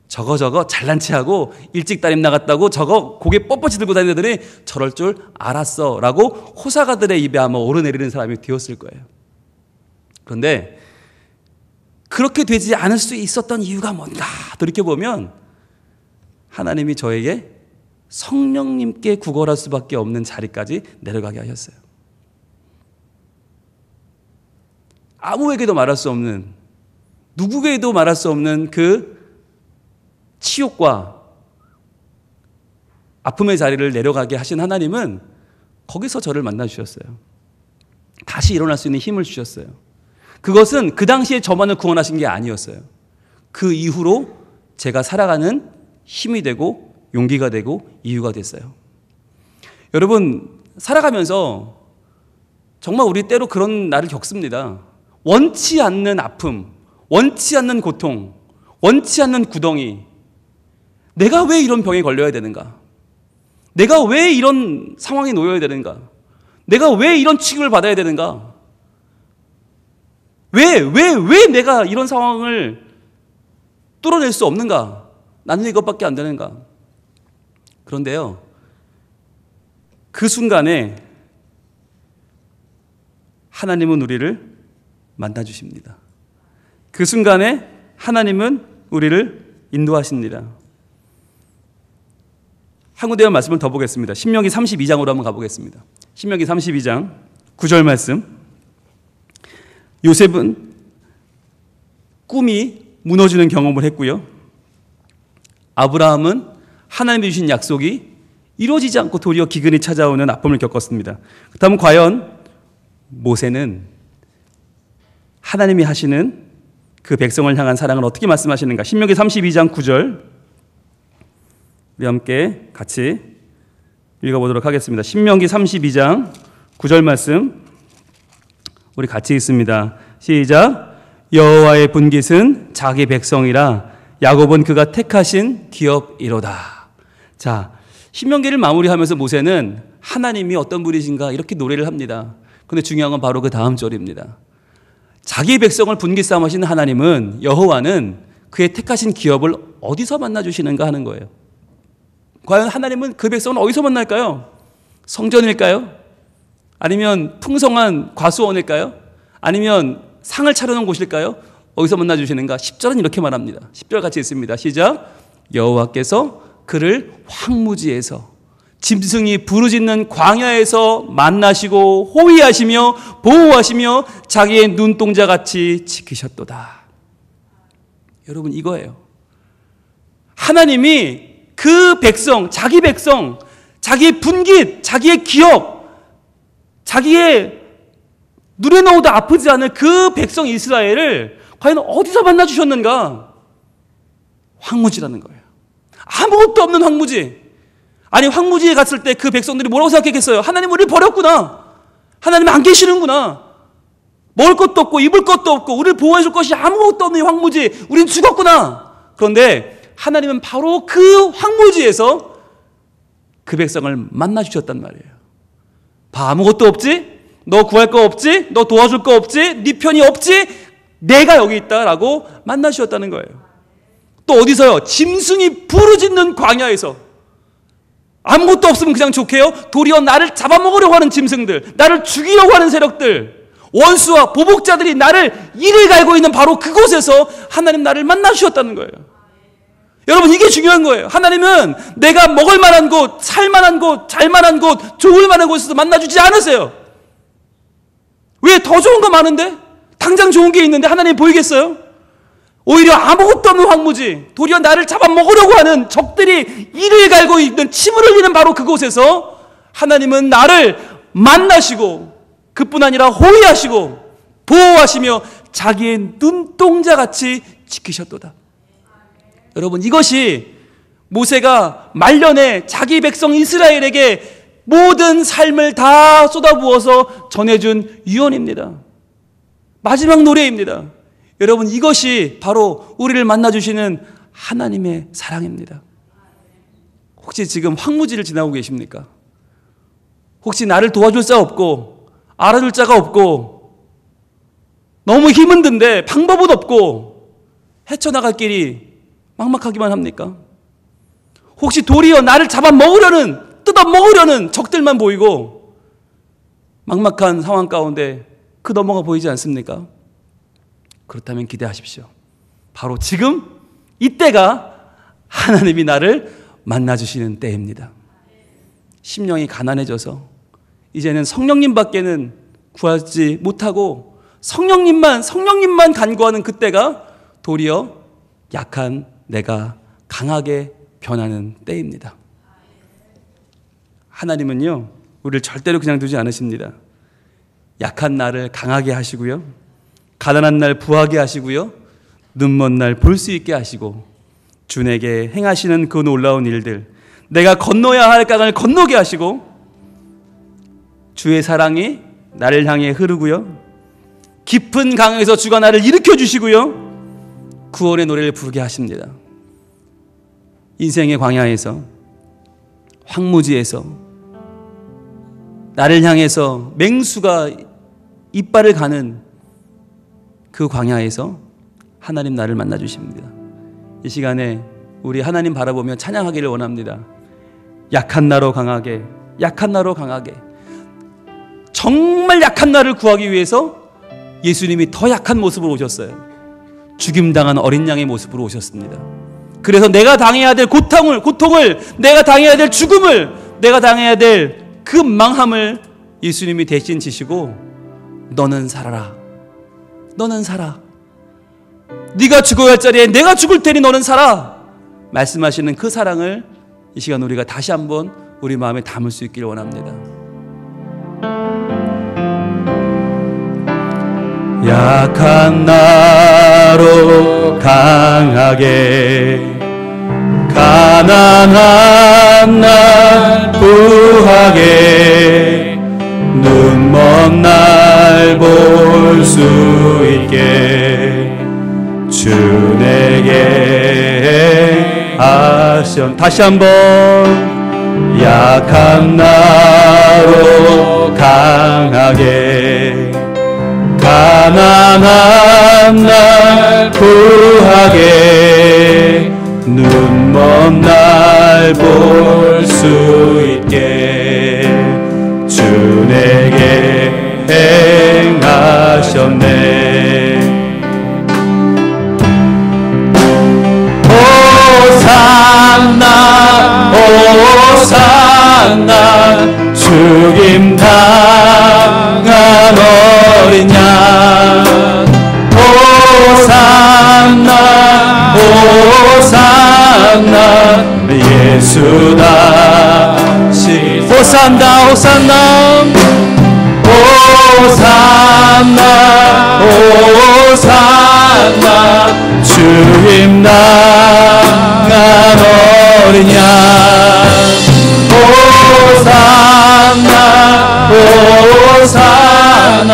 Speaker 1: 저거 잘난 체하고 일찍 따님 나갔다고 저거 고개 뻣뻣이 들고 다니는 애들이 저럴 줄 알았어 라고 호사가들의 입에 아마 오르내리는 사람이 되었을 거예요. 그런데 그렇게 되지 않을 수 있었던 이유가 뭔가 돌이켜보면 하나님이 저에게 성령님께 구걸할 수밖에 없는 자리까지 내려가게 하셨어요. 아무에게도 말할 수 없는, 누구에게도 말할 수 없는 그 치욕과 아픔의 자리를 내려가게 하신 하나님은 거기서 저를 만나 주셨어요. 다시 일어날 수 있는 힘을 주셨어요. 그것은 그 당시에 저만을 구원하신 게 아니었어요. 그 이후로 제가 살아가는 힘이 되고 용기가 되고 이유가 됐어요. 여러분, 살아가면서 정말 우리 때로 그런 날을 겪습니다. 원치 않는 아픔, 원치 않는 고통, 원치 않는 구덩이. 내가 왜 이런 병에 걸려야 되는가? 내가 왜 이런 상황에 놓여야 되는가? 내가 왜 이런 취급을 받아야 되는가? 왜 내가 이런 상황을 뚫어낼 수 없는가? 나는 이것밖에 안 되는가? 그런데요, 그 순간에 하나님은 우리를 만나주십니다. 그 순간에 하나님은 우리를 인도하십니다. 한군데의 말씀을 더 보겠습니다. 신명기 32장으로 한번 가보겠습니다. 신명기 32장 9절 말씀. 요셉은 꿈이 무너지는 경험을 했고요, 아브라함은 하나님이 주신 약속이 이루어지지 않고 도리어 기근이 찾아오는 아픔을 겪었습니다. 그렇다면 과연 모세는 하나님이 하시는 그 백성을 향한 사랑을 어떻게 말씀하시는가? 신명기 32장 9절 우리 함께 같이 읽어보도록 하겠습니다. 신명기 32장 9절 말씀 우리 같이 읽습니다. 시작. 여호와의 분깃은 자기 백성이라 야곱은 그가 택하신 기업이로다. 자, 신명기를 마무리하면서 모세는 하나님이 어떤 분이신가 이렇게 노래를 합니다. 그런데 중요한 건 바로 그 다음 절입니다. 자기 백성을 분깃 삼으신 하나님은, 여호와는 그의 택하신 기업을 어디서 만나주시는가 하는 거예요. 과연 하나님은 그 백성을 어디서 만날까요? 성전일까요? 아니면 풍성한 과수원일까요? 아니면 상을 차려놓은 곳일까요? 어디서 만나주시는가? 10절은 이렇게 말합니다. 10절 같이 읽습니다. 시작. 여호와께서 그를 황무지에서 짐승이 부르짖는 광야에서 만나시고 호위하시며 보호하시며 자기의 눈동자같이 지키셨도다. 여러분, 이거예요. 하나님이 그 백성, 자기의 분깃, 자기의 기업, 자기의 눈에 넣어도 아프지 않을 그 백성 이스라엘을 과연 어디서 만나주셨는가? 황무지라는 거예요. 아무것도 없는 황무지. 아니, 황무지에 갔을 때 그 백성들이 뭐라고 생각했겠어요? 하나님 우리를 버렸구나. 하나님 안 계시는구나. 먹을 것도 없고 입을 것도 없고 우리를 보호해 줄 것이 아무것도 없는 이 황무지. 우린 죽었구나. 그런데 하나님은 바로 그 황무지에서 그 백성을 만나주셨단 말이에요. 봐, 아무것도 없지? 너 구할 거 없지? 너 도와줄 거 없지? 네 편이 없지? 내가 여기 있다라고 만나주셨다는 거예요. 또 어디서요? 짐승이 부르짖는 광야에서. 아무것도 없으면 그냥 좋게요? 도리어 나를 잡아먹으려고 하는 짐승들, 나를 죽이려고 하는 세력들, 원수와 보복자들이 나를 이를 갈고 있는 바로 그곳에서 하나님 나를 만나주셨다는 거예요. 여러분, 이게 중요한 거예요. 하나님은 내가 먹을 만한 곳, 살 만한 곳, 잘 만한 곳, 좋을 만한 곳에서 만나주지 않으세요. 왜? 더 좋은 거 많은데? 당장 좋은 게 있는데 하나님 보이겠어요? 오히려 아무것도 없는 황무지, 도리어 나를 잡아먹으려고 하는 적들이 이를 갈고 있는, 침을 흘리는 바로 그곳에서 하나님은 나를 만나시고 그뿐 아니라 호위하시고 보호하시며 자기의 눈동자같이 지키셨도다. 여러분, 이것이 모세가 말년에 자기 백성 이스라엘에게 모든 삶을 다 쏟아부어서 전해준 유언입니다. 마지막 노래입니다. 여러분, 이것이 바로 우리를 만나주시는 하나님의 사랑입니다. 혹시 지금 황무지를 지나고 계십니까? 혹시 나를 도와줄 자 없고 알아줄 자가 없고 너무 힘은 든데 방법은 없고 헤쳐나갈 길이 막막하기만 합니까? 혹시 도리어 나를 잡아먹으려는, 뜯어먹으려는 적들만 보이고 막막한 상황 가운데 그 너머가 보이지 않습니까? 그렇다면 기대하십시오. 바로 지금 이때가 하나님이 나를 만나주시는 때입니다. 심령이 가난해져서 이제는 성령님밖에는 구하지 못하고 성령님만 간구하는 그때가 도리어 약한 내가 강하게 변하는 때입니다. 하나님은요, 우리를 절대로 그냥 두지 않으십니다. 약한 나를 강하게 하시고요, 가난한 날 부하게 하시고요, 눈먼 날 볼 수 있게 하시고, 주에게 행하시는 그 놀라운 일들, 내가 건너야 할 강을 건너게 하시고, 주의 사랑이 나를 향해 흐르고요, 깊은 강에서 주가 나를 일으켜 주시고요, 구원의 노래를 부르게 하십니다. 인생의 광야에서, 황무지에서, 나를 향해서 맹수가 이빨을 가는 그 광야에서 하나님 나를 만나주십니다. 이 시간에 우리 하나님 바라보며 찬양하기를 원합니다. 약한 나로 강하게, 약한 나로 강하게. 정말 약한 나를 구하기 위해서 예수님이 더 약한 모습으로 오셨어요. 죽임당한 어린 양의 모습으로 오셨습니다. 그래서 내가 당해야 될 고통을, 내가 당해야 될 죽음을, 내가 당해야 될 그 망함을 예수님이 대신 지시고, 너는 살아라. 너는 살아. 네가 죽어야 할 자리에 내가 죽을 테니 너는 살아. 말씀하시는 그 사랑을 이 시간 우리가 다시 한번 우리 마음에 담을 수 있기를 원합니다. 약한 나로 강하게, 가난한 날 부하게, 눈먼 날 볼 수 있게 주 내게 하셨. 다시 한번. 약한 나로 강하게, 가난한 날 부하게, 눈먼 날 볼 수 있게 주 내게 행하셨네. 호산나 호산나 예수 다시 호산나 호산나 호산나 호산나 주님 나간 어린 양 호산나 호산나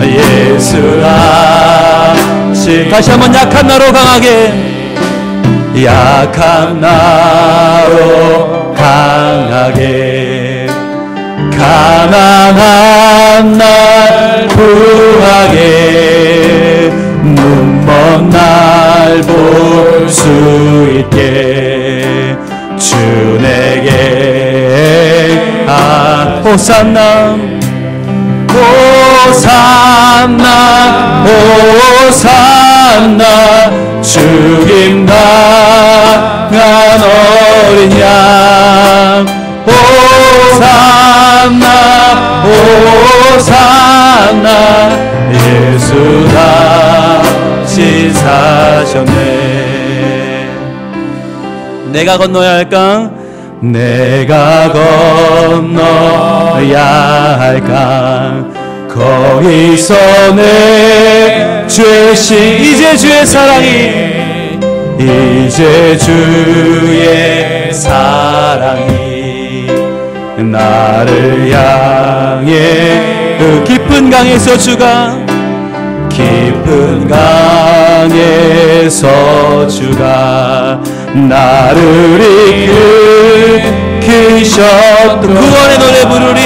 Speaker 1: 예수 다시 다시 한번 약한 나로 강하게 약한 나로 강하게 가난한 날 구하게 눈먼 날 볼 수 있게 주 내게 호산나 호산나 호산나 죽임 당한 어린 양 호산나 호산나 예수 다시 사셨네. 내가 건너야 할 강 내가 건너야 할 강 거기서 내 죄신 이제 주의 사랑이 이제 주의 사랑이 나를 향해 그 깊은 강에서 주가 깊은 강에서 주가 나를 이끄셨던 구원의 노래 부르리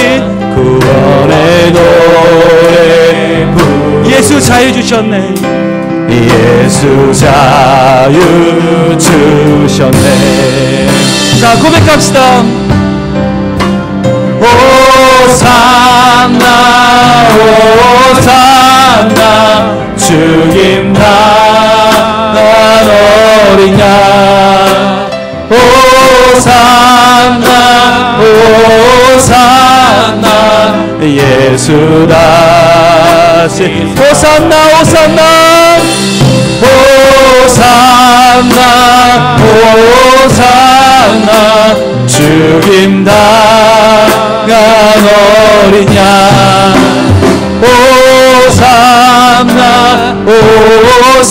Speaker 1: 구원의 노래 부르리 예수 자유 주셨네 예수 자유 주셨네. 자 고백합시다. 호산나 호산나 죽임 당한 어린 양 호산나 호산나 예수 다시 호산나 호산나 호산나 호산나 죽임 당한 어린 양 호산나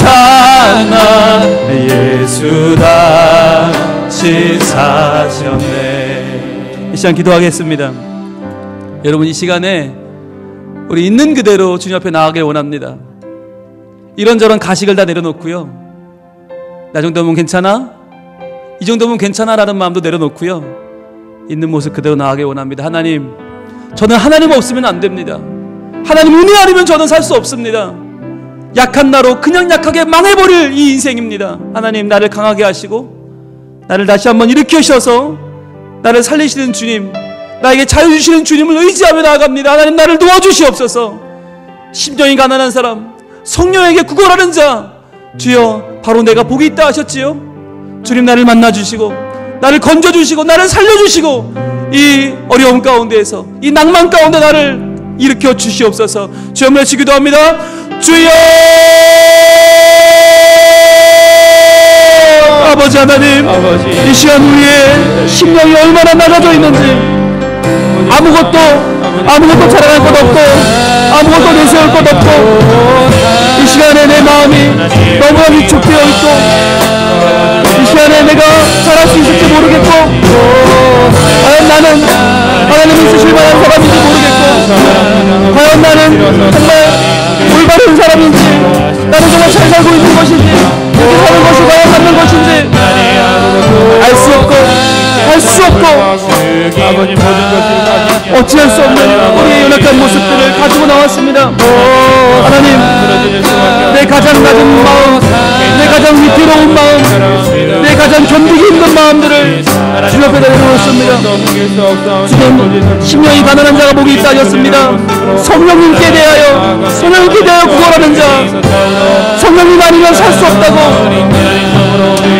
Speaker 1: 호산나 예수 다시 사셨네. 이 시간 기도하겠습니다. 여러분 이 시간에 우리 있는 그대로 주님 앞에 나아가길 원합니다. 이런저런 가식을 다 내려놓고요. 나 정도면 괜찮아? 이 정도면 괜찮아? 라는 마음도 내려놓고요. 있는 모습 그대로 나아가길 원합니다. 하나님, 저는 하나님 없으면 안 됩니다. 하나님 은혜 아니면 저는 살 수 없습니다. 약한 나로 그냥 약하게 망해버릴 이 인생입니다. 하나님 나를 강하게 하시고 나를 다시 한번 일으키셔서 나를 살리시는 주님, 나에게 자유 주시는 주님을 의지하며 나아갑니다. 하나님 나를 도와주시옵소서. 심령이 가난한 사람, 성령에게 구걸하는 자, 주여 바로 내가 복이 있다 하셨지요. 주님 나를 만나주시고 나를 건져주시고 나를 살려주시고 이 어려움 가운데에서 이 낭만 가운데 나를 일으켜 주시옵소서. 주여 말씀 기도합니다. 주여 아버지 하나님, 이 시간 우리의 심령이 얼마나 낮아져 있는지 아무것도 자랑할 것 없고 아무것도 내세울 것 없고 이 시간에 내 마음이 너무나 위축되어 있고 이 시간에 내가 잘할 수 있을지 모르겠고 과연 나는 하나님이 쓰실 만한 사람인지 모르겠고 과연 나는 정말 올바른 사람인지 나는 정말 잘 살고 있는 것인지 이렇게 사는 것이 과연 맞는 것인지 알 수 없고 할 수 없고 어찌할 수 없는 우리의 연약한 모습들을 가지고 나왔습니다. 하나님, 내 가장 낮은 마음, 내 가장 위태로운 마음, 내 가장 견디기 힘든 마음들을 주님 앞에 내려놓습니다. 주님, 심령이 가난한 자가 복이 있다 하셨습니다. 성령님께 대하여 구걸하는 자, 성령님 아니면 살 수 없다고,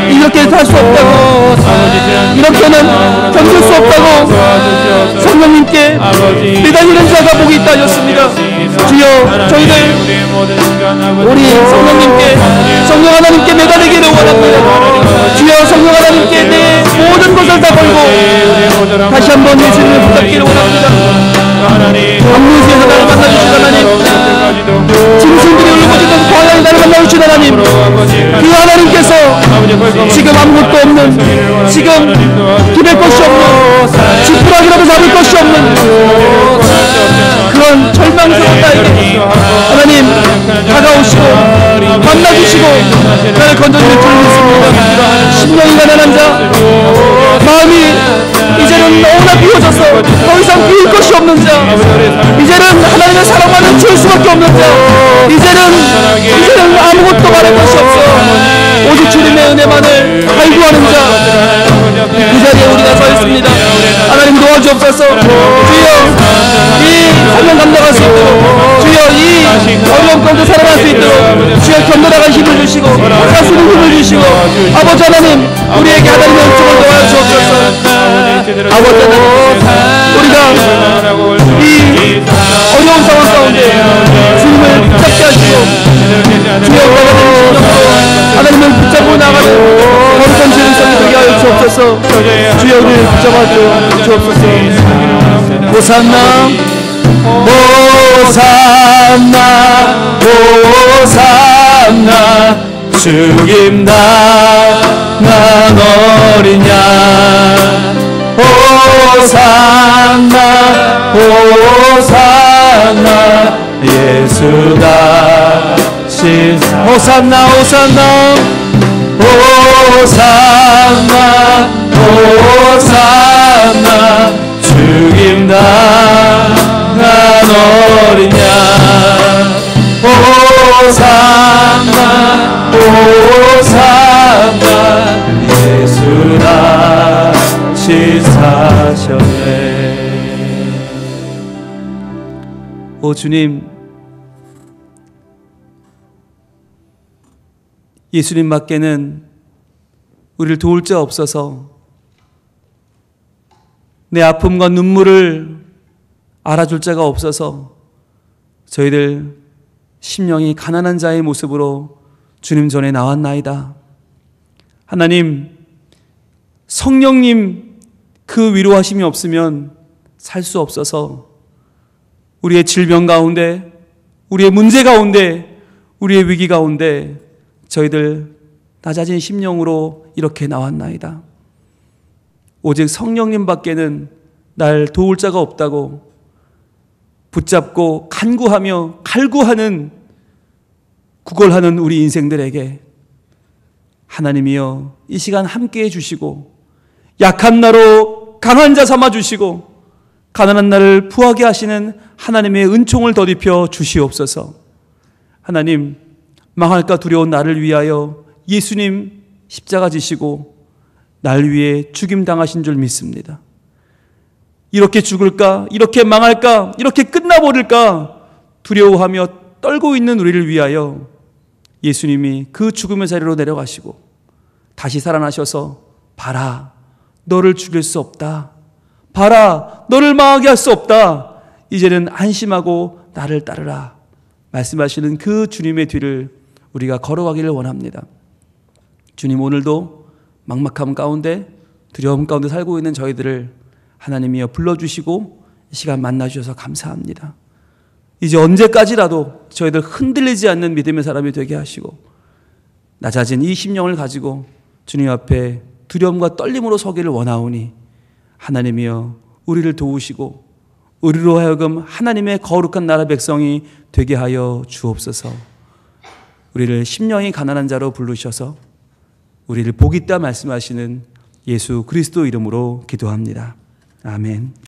Speaker 1: 이렇게 살 수 없다고, 이렇게는 견딜 수 없다고, 성령님께 매달리는 자가 복이 있다 하셨습니다. 주여 저희들 우리 성령님께 성령 하나님께 매달리기를 원합니다. 주여 성령 하나님께 내 모든 것을 다 걸고 다시 한번 예수님을 붙잡기를 원합니다. 강무지에서 나를 만나주신 하나님, 짐승들이 울부짖는 광야에 나를 만나주신 하나님, 그 하나님께서 지금 아무것도 없는, 지금 기댈 것이 없는, 지푸라기라도 잡을 것이 없는 그런 절망스러운 나에게 하나님 다가오시고 만나주시고 나를 건져주실 줄 믿습니다. 심령이 가난한 자, 마음이 이제는 너무나 비워져서 더 이상 비울 것이 없는 자, 이제는 하나님의 사랑만을 줄 수밖에 없는 자, 이제는 아무것도 말할 것이 없어 오직 주님의 은혜만을 갈구하는 자, 그 자리에 우리가 서 있습니다. 하나님 도와주옵소서. 주여 이 사명 감당할 수 있도록, 주여 이 어려운 가운데 살아갈 수 있도록 주여 견뎌나갈 힘을 주시고 사수는 힘을 주시고, 아버지 하나님 우리에게 하나님의 은총을 더하여 주옵소서. 아버지 하나님 우리가 이 어려운 상황 가운데 주님을 붙잡게 하시고 주여 하나님을 붙잡고 나가는 거룩한 죄인성이 되게 하여 주옵소서. 주여 우리를 붙잡아 주옵소서. 호산나 호산나 호산나 죽임 당한 어린 양, 호산나 호산나 예수 다시 호산나 호산나 호산나 호산나 죽임 당한 어린 양, 호산나 호산나 예수 다시 사셨네. 오 주님, 예수님밖에는 우리를 도울 자 없어서 내 아픔과 눈물을 알아줄 자가 없어서 저희들 심령이 가난한 자의 모습으로 주님 전에 나왔나이다. 하나님, 성령님 그 위로하심이 없으면 살 수 없어서 우리의 질병 가운데, 우리의 문제 가운데, 우리의 위기 가운데 저희들 낮아진 심령으로 이렇게 나왔나이다. 오직 성령님 밖에는 날 도울 자가 없다고 붙잡고 간구하며 갈구하는, 구걸하는 우리 인생들에게 하나님이여 이 시간 함께해 주시고 약한 나로 강한 자 삼아 주시고 가난한 나를 부하게 하시는 하나님의 은총을 더입혀 주시옵소서. 하나님, 망할까 두려운 나를 위하여 예수님 십자가 지시고 날 위해 죽임 당하신 줄 믿습니다. 이렇게 죽을까? 이렇게 망할까? 이렇게 끝나버릴까? 두려워하며 떨고 있는 우리를 위하여 예수님이 그 죽음의 자리로 내려가시고 다시 살아나셔서 봐라, 너를 죽일 수 없다. 봐라, 너를 망하게 할 수 없다. 이제는 안심하고 나를 따르라 말씀하시는 그 주님의 뒤를 우리가 걸어가기를 원합니다. 주님, 오늘도 막막함 가운데 두려움 가운데 살고 있는 저희들을 하나님이여 불러주시고 이 시간 만나주셔서 감사합니다. 이제 언제까지라도 저희들 흔들리지 않는 믿음의 사람이 되게 하시고 낮아진 이 심령을 가지고 주님 앞에 두려움과 떨림으로 서기를 원하오니 하나님이여 우리를 도우시고 우리로 하여금 하나님의 거룩한 나라 백성이 되게 하여 주옵소서. 우리를 심령이 가난한 자로 부르셔서 우리를 복이 있다 말씀하시는 예수 그리스도 이름으로 기도합니다. 아멘.